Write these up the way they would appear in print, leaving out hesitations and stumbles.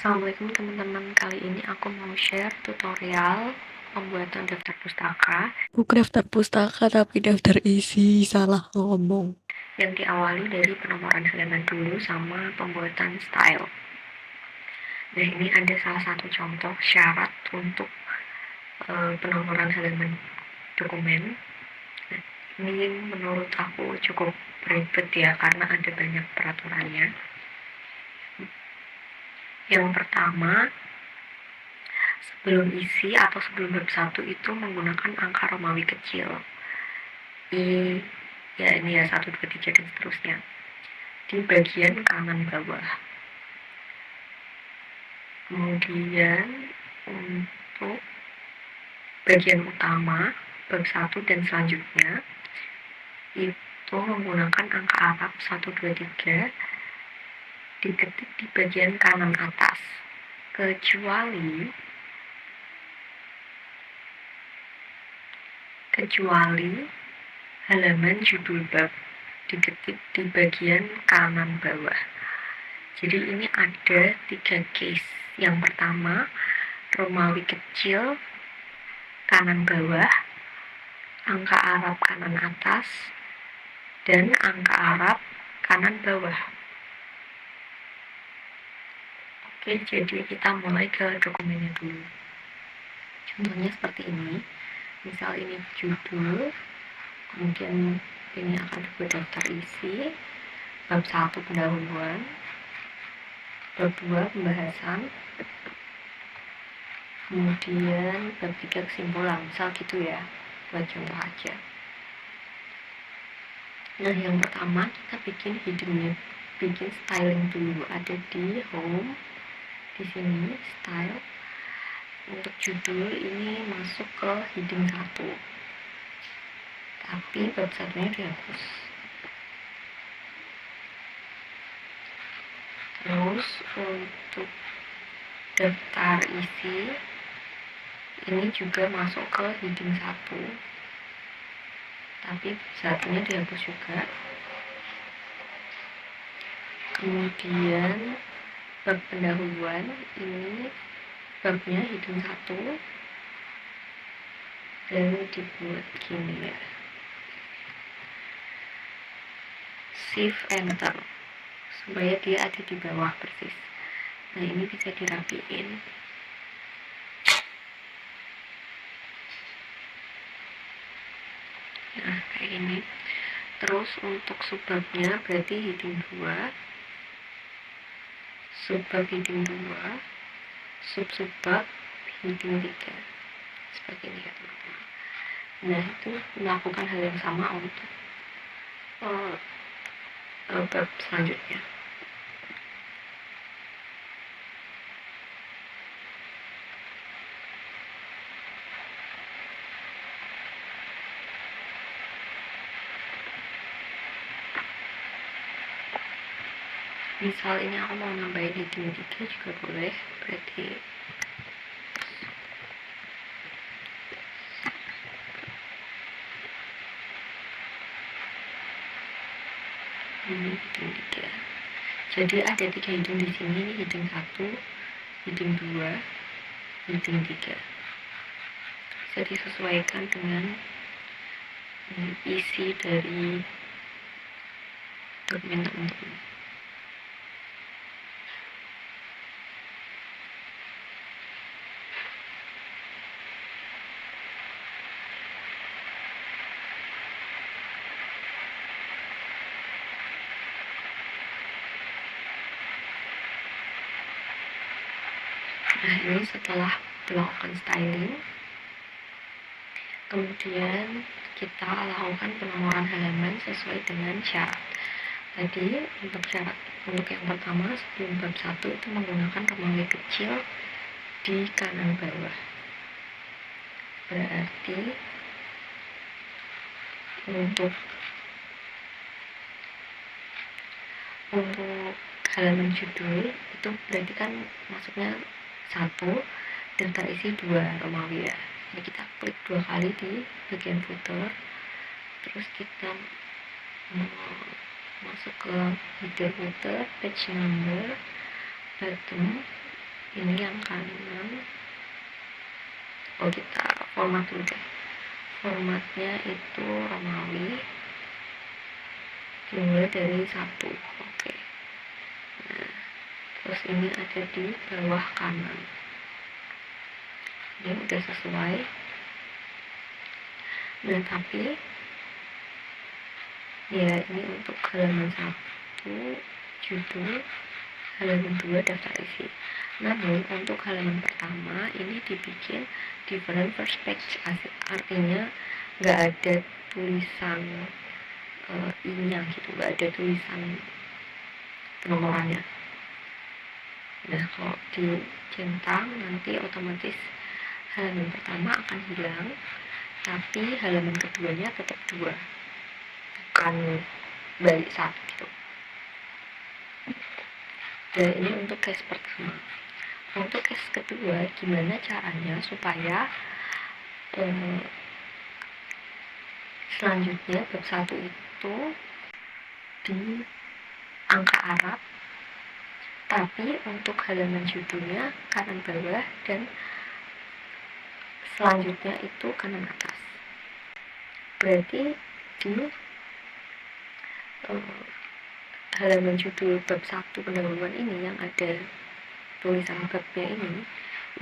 Assalamualaikum teman-teman, kali ini aku mau share tutorial pembuatan daftar pustaka. Bukan daftar pustaka tapi daftar isi, salah ngomong. Yang diawali dari penomoran halaman dulu sama pembuatan style. Nah, ini ada salah satu contoh syarat untuk penomoran halaman dokumen. Nah, ini menurut aku cukup ribet ya, karena ada banyak peraturannya. Yang pertama, sebelum isi atau sebelum bab 1 itu menggunakan angka Romawi kecil. Ya ini ya 1, 2, 3 dan seterusnya di bagian kanan bawah. Kemudian untuk bagian utama bab 1 dan selanjutnya itu menggunakan angka Arab 1, 2, 3 diketik di bagian kanan atas, kecuali halaman judul bab diketik di bagian kanan bawah. Jadi ini ada 3 case. Yang pertama, Romawi kecil kanan bawah, angka Arab kanan atas, dan angka Arab kanan bawah. Oke, jadi kita mulai ke dokumennya dulu. Contohnya seperti ini. Misal ini judul, kemudian ini akan dibuat daftar isi, bab 1 pendahuluan, bab 2 pembahasan, kemudian bab 3 kesimpulan, misal gitu ya, buat contoh aja. Nah, yang pertama kita bikin headingnya, bikin styling dulu. Ada di home, di sini style. Untuk judul ini masuk ke heading 1, tapi bab 1-nya dihapus. Terus untuk daftar isi ini juga masuk ke heading 1, tapi satunya dihapus juga. Kemudian bab pendahuluan ini babnya heading 1 dan dibuat gini ya, shift enter supaya dia ada di bawah persis. Nah, ini bisa dirapiin. Nah, kayak ini. Terus untuk subbabnya berarti heading 2, subbab heading 2, subbab heading 3, seperti ini ya teman-teman. Nah, itu melakukan hal yang sama untuk bab selanjutnya. Misal ini aku mau nambahin heading 3 juga boleh, berarti ini heading 3. Jadi ada 3 heading di sini, ini heading 1, heading 2, heading 3. Bisa disesuaikan dengan isi dari dokumen teman-teman. Nah, ini setelah melakukan styling, kemudian kita lakukan penomoran halaman sesuai dengan syarat. Tadi untuk syarat untuk yang pertama sebelum bab 1 itu menggunakan Romawi kecil di kanan bawah. Berarti untuk halaman judul itu berarti kan masuknya 1, daftar isi 2 Romawi ya. Ini kita klik 2 kali di bagian footer, terus kita masuk ke header footer, page number, bottom, Ini yang kanan. Kita format dulu deh. Formatnya itu Romawi, dimulai dari 1. Oke. Nah, terus ini ada di bawah kanan. Ini udah sesuai. Nah, tapi ya ini untuk halaman 1 judul, halaman 2 daftar isi. Namun untuk halaman pertama ini dibikin different first page, artinya nggak ada tulisan i-nya gitu, nggak ada tulisan penomorannya. Nah, kalau dicentang nanti otomatis halaman pertama akan hilang, tapi halaman keduanya tetap 2, bukan balik 1 gitu. Dan ini untuk case pertama. Untuk case kedua, gimana caranya supaya selanjutnya bab 1 itu di angka Arab, tapi untuk halaman judulnya kanan bawah dan selanjutnya itu kanan atas. Berarti di halaman judul bab 1 pendahuluan ini yang ada tulisan babnya ini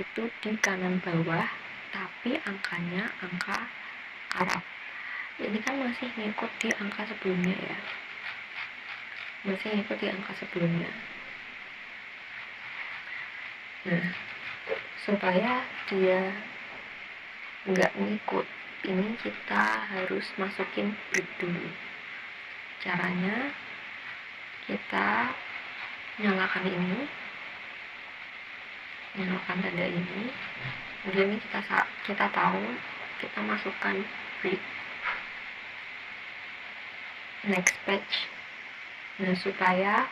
itu di kanan bawah, tapi angkanya angka Arab. Ini kan masih ngikut di angka sebelumnya ya, masih ngikut di angka sebelumnya. Nah, supaya dia nggak ngikut, ini kita harus masukin break dulu. Caranya kita nyalakan ini, nyalakan tanda ini, kemudian kita tahu kita masukkan break next page. Nah, supaya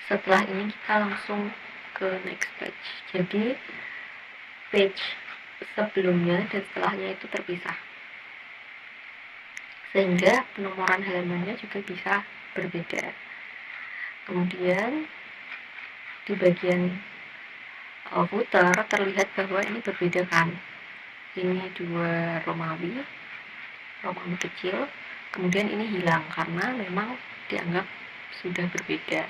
setelah ini kita langsung ke next page, jadi page sebelumnya dan setelahnya itu terpisah, sehingga penomoran halamannya juga bisa berbeda. Kemudian di bagian footer terlihat bahwa ini berbeda kan, ini 2 Romawi kecil, kemudian ini hilang karena memang dianggap sudah berbeda.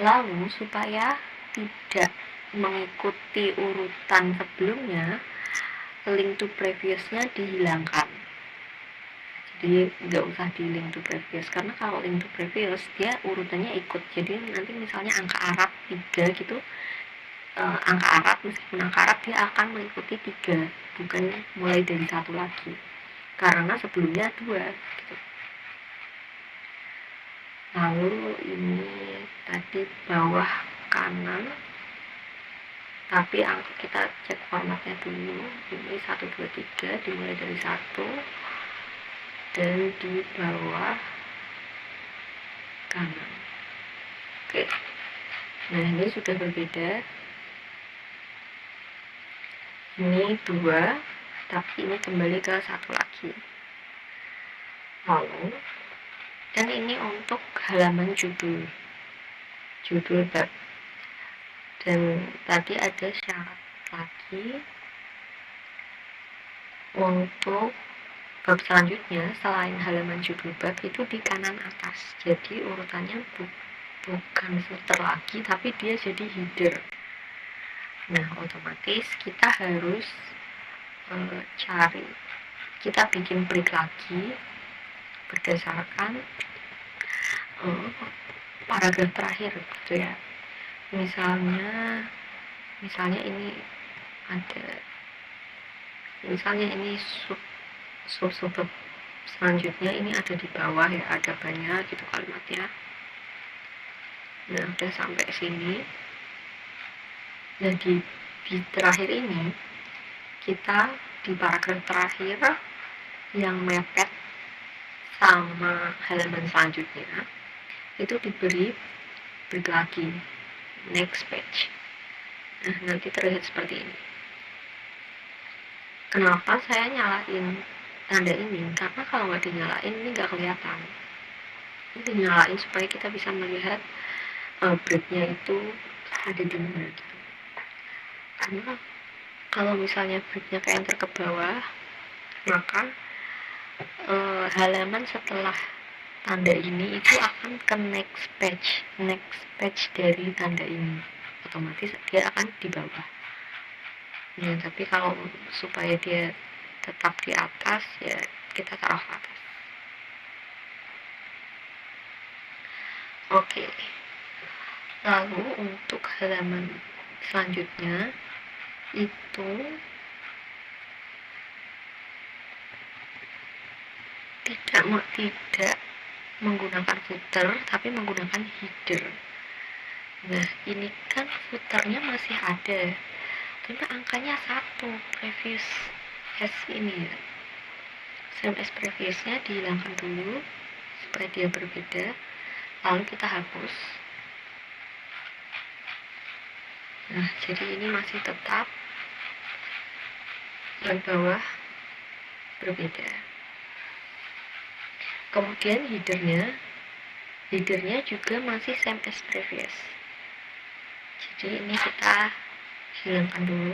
Lalu supaya tidak mengikuti urutan sebelumnya, link to previous-nya dihilangkan. Jadi nggak usah di link to previous, karena kalau link to previous dia urutannya ikut. Jadi nanti misalnya angka Arab 3 gitu, angka Arab meskipun angka Arab dia akan mengikuti 3, bukan mulai dari 1 lagi, karena sebelumnya 2 gitu. Lalu ini tadi bawah kanan, tapi kita cek formatnya dulu. Ini 1, 2, 3 dimulai dari 1 dan di bawah kanan. Oke, nah ini sudah berbeda. Ini 2, tapi ini kembali ke 1 lagi. Lalu, dan ini untuk halaman judul bab. Dan tadi ada syarat lagi untuk bab selanjutnya selain halaman judul bab itu di kanan atas. Jadi urutannya bukan footer lagi, tapi dia jadi header. Nah, otomatis kita harus kita bikin break lagi berdasarkan paragraf terakhir gitu ya. Misalnya ini ada, misalnya ini sub selanjutnya ini ada di bawah ya, ada banyak gitu kalimatnya. Nah, udah sampai sini. Nah, di terakhir ini kita di paragraf terakhir yang mepet sama halaman selanjutnya itu diberi break lagi, next page. Nah, nanti terlihat seperti ini. Kenapa saya nyalain tanda ini? Karena kalau nggak dinyalain ini nggak kelihatan. Ini dinyalain supaya kita bisa melihat breaknya itu ada di mana gitu. Karena kalau misalnya baiknya ke enter ke bawah, maka halaman setelah tanda ini itu akan ke next page dari tanda ini, otomatis dia akan di bawah. Ya, tapi kalau supaya dia tetap di atas, ya kita taruh ke atas. Oke, lalu untuk halaman selanjutnya itu tidak menggunakan footer tapi menggunakan header. Nah, ini kan footernya masih ada, tapi angkanya 1, previous S ini ya. SMS previousnya dihilangkan dulu supaya dia berbeda, lalu kita hapus. Nah, jadi ini masih tetap yang bawah berbeda. Kemudian headernya juga masih same as previous. Jadi ini kita hilangkan dulu,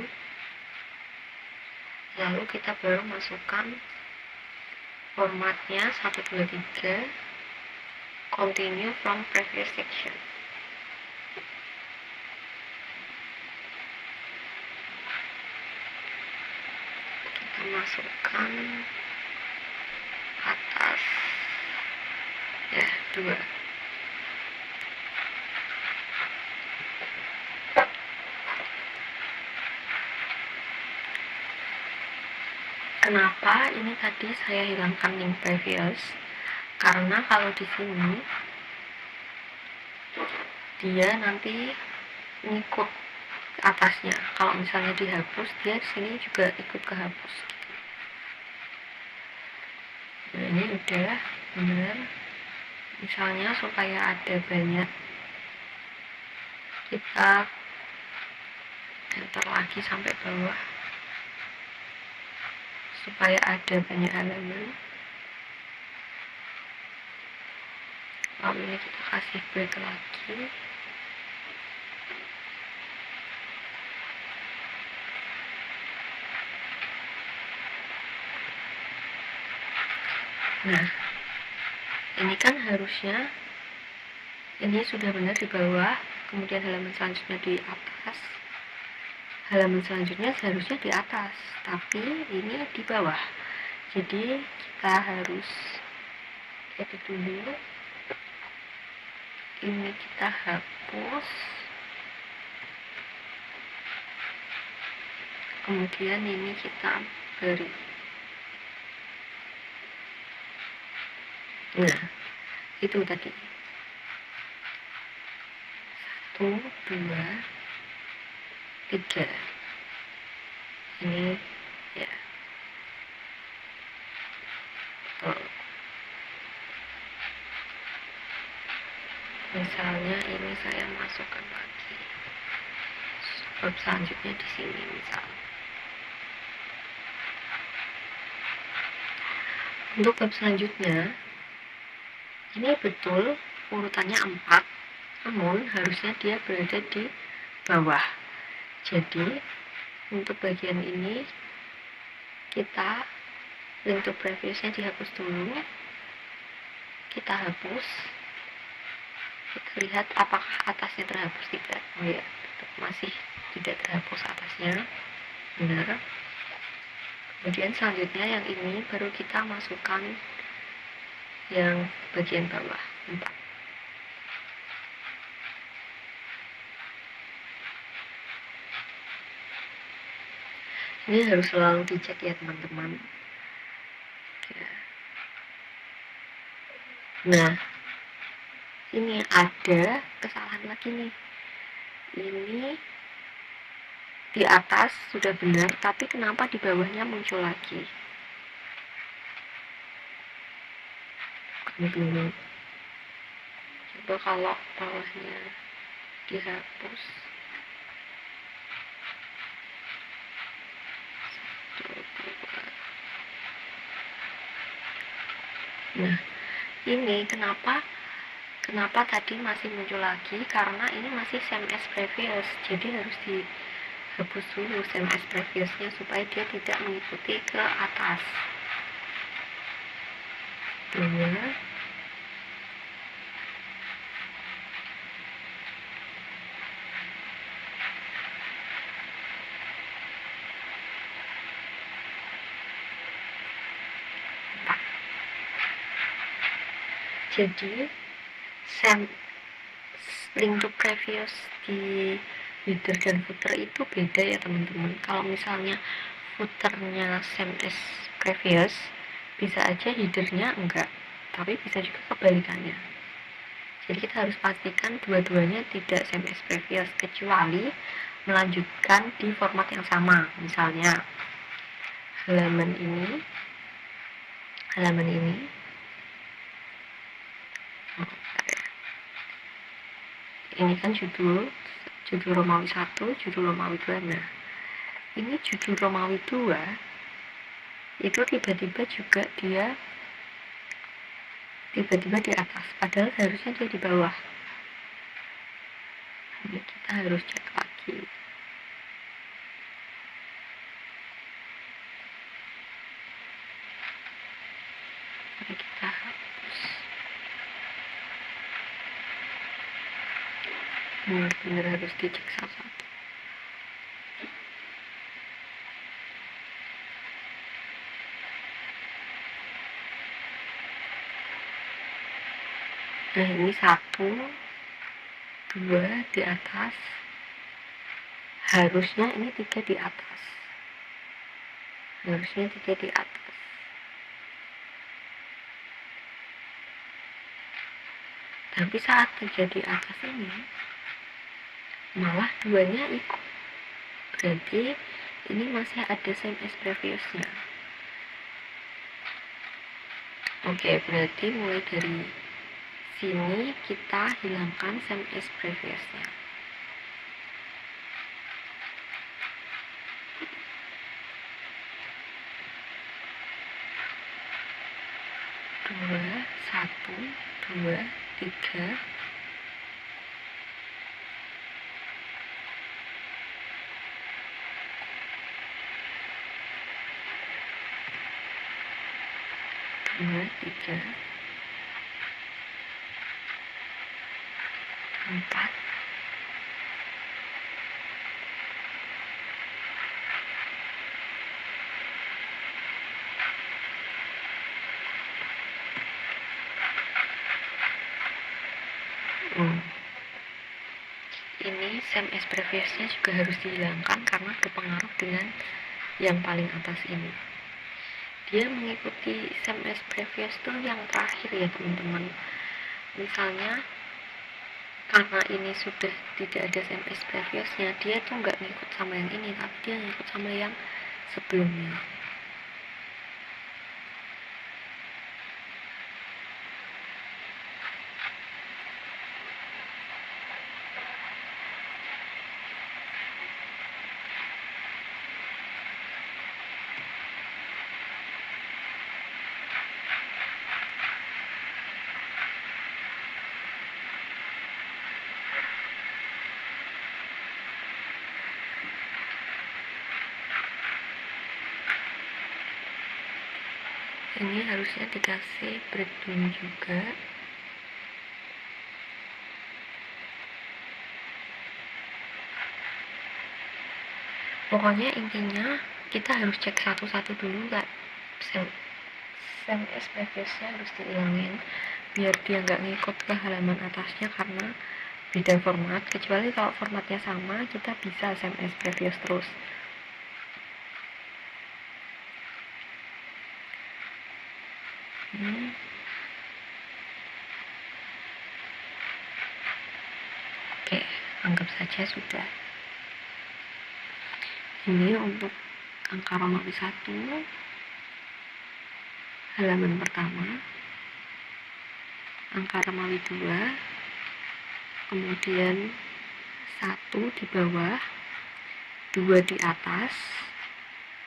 lalu kita baru masukkan formatnya 123 continue from previous section. Kita masukkan atas ya 2. Kenapa ini tadi saya hilangkan link previous? Karena kalau di sini dia nanti ngikut atasnya. Kalau misalnya dihapus, dia sini juga ikut kehapus. Nah, ini udah benar. Misalnya supaya ada banyak, kita enter lagi sampai bawah supaya ada banyak halaman. Lalu ini kita kasih break lagi. Nah, ini kan harusnya ini sudah benar di bawah, kemudian halaman selanjutnya di atas. Halaman selanjutnya seharusnya di atas, tapi ini di bawah. Jadi kita harus edit dulu. Ini kita hapus. Kemudian ini kita beri. Nah, itu tadi. 1, 2, 3. Ini ya. Misalnya ini saya masukkan lagi. Bab selanjutnya di sini misal. Untuk bab selanjutnya, ini betul urutannya 4, namun harusnya dia berada di bawah. Jadi untuk bagian ini kita link to previousnya dihapus dulu, kita hapus, kita lihat apakah atasnya terhapus tidak. Oh ya, masih tidak terhapus atasnya, benar. Kemudian selanjutnya yang ini baru kita masukkan yang bagian bawah 4. Ini harus selalu dicek ya teman-teman. Nah, ini ada kesalahan lagi nih. Ini di atas sudah benar, tapi kenapa di bawahnya muncul lagi? Kami bingung. Coba kalau bawahnya dihapus. Nah, ini kenapa Kenapa tadi masih muncul lagi? Karena ini masih same as previous, jadi harus dihapus dulu same as previousnya supaya dia tidak mengikuti ke atas. 2 jadi same link to previous di header dan footer itu beda ya teman-teman. Kalau misalnya footernya same as previous, bisa aja headernya enggak, tapi bisa juga kebalikannya. Jadi kita harus pastikan dua-duanya tidak same as previous, kecuali melanjutkan di format yang sama. Misalnya halaman ini ini kan judul Romawi 1, judul Romawi 2. Nah, ini judul Romawi 2 itu tiba-tiba juga dia tiba-tiba di atas, padahal seharusnya dia di bawah. Ini kita harus cek lagi. Ini kita hapus. Benar-benar harus dicek satu-satu. Nah, ini 1, 2 di atas, harusnya ini 3 di atas, tapi saat 3 di atas ini malah 2-nya ikut, berarti ini masih ada same as previousnya. Oke, berarti mulai dari sini kita hilangkan same as previousnya. Dua, 1, 2, 3. Dua, 3, 4. Ini same as previousnya juga harus dihilangkan karena berpengaruh dengan yang paling atas ini. Dia mengikuti same as previous tuh yang terakhir ya teman-teman. Misalnya karena ini sudah tidak ada same as previousnya, dia tuh nggak ngikut sama yang ini, tapi dia ngikut sama yang sebelumnya. Ini harusnya dikasih breakdown juga. Pokoknya intinya kita harus cek satu-satu dulu nggak same as previousnya harus dihilangin biar dia nggak ngikut ke halaman atasnya karena beda format. Kecuali kalau formatnya sama, kita bisa same as previous terus. Oke, anggap saja sudah. Ini untuk angka Romawi 1 halaman pertama, angka Romawi 2, kemudian 1 di bawah, 2 di atas,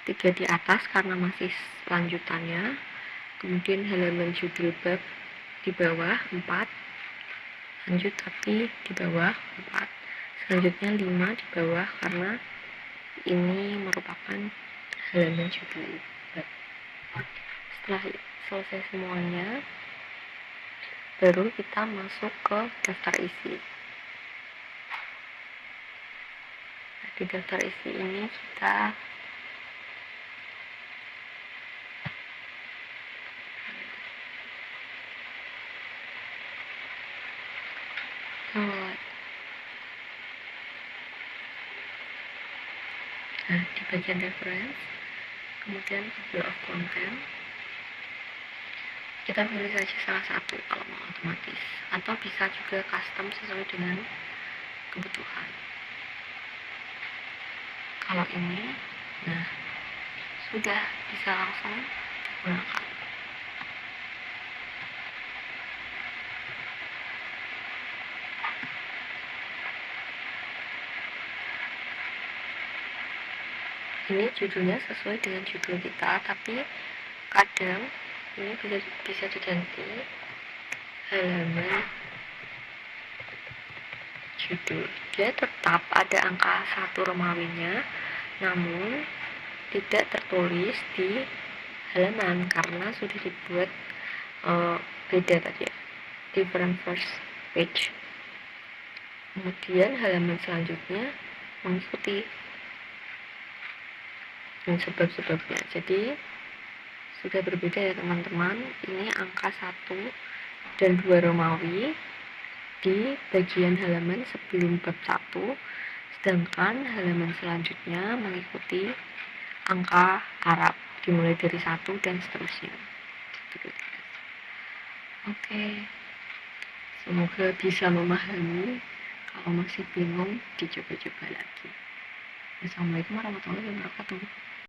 3 di atas karena masih lanjutannya, kemudian halaman judul bab di bawah 4, lanjut tapi di bawah 4, selanjutnya 5 di bawah karena ini merupakan halaman judul. Setelah selesai semuanya, baru kita masuk ke daftar isi. Nah, di daftar isi ini kita nah, di bagian reference, kemudian table of content, kita pilih saja salah satu kalau mau otomatis, atau bisa juga custom sesuai dengan kebutuhan. Kalau ini, nah sudah bisa langsung digunakan. Ini judulnya sesuai dengan judul kita, tapi kadang ini bisa diganti halaman judul. Dia tetap ada angka 1 Romawinya, namun tidak tertulis di halaman karena sudah dibuat beda tadi ya, different first page. Kemudian halaman selanjutnya mengikuti dan sebab-sebabnya. Jadi sudah berbeda ya teman-teman. Ini angka 1 dan 2 Romawi di bagian halaman sebelum bab 1, sedangkan halaman selanjutnya mengikuti angka Arab dimulai dari 1 dan seterusnya. Oke, semoga bisa memahami. Kalau masih bingung, dicoba-coba lagi. Assalamualaikum warahmatullahi wabarakatuh.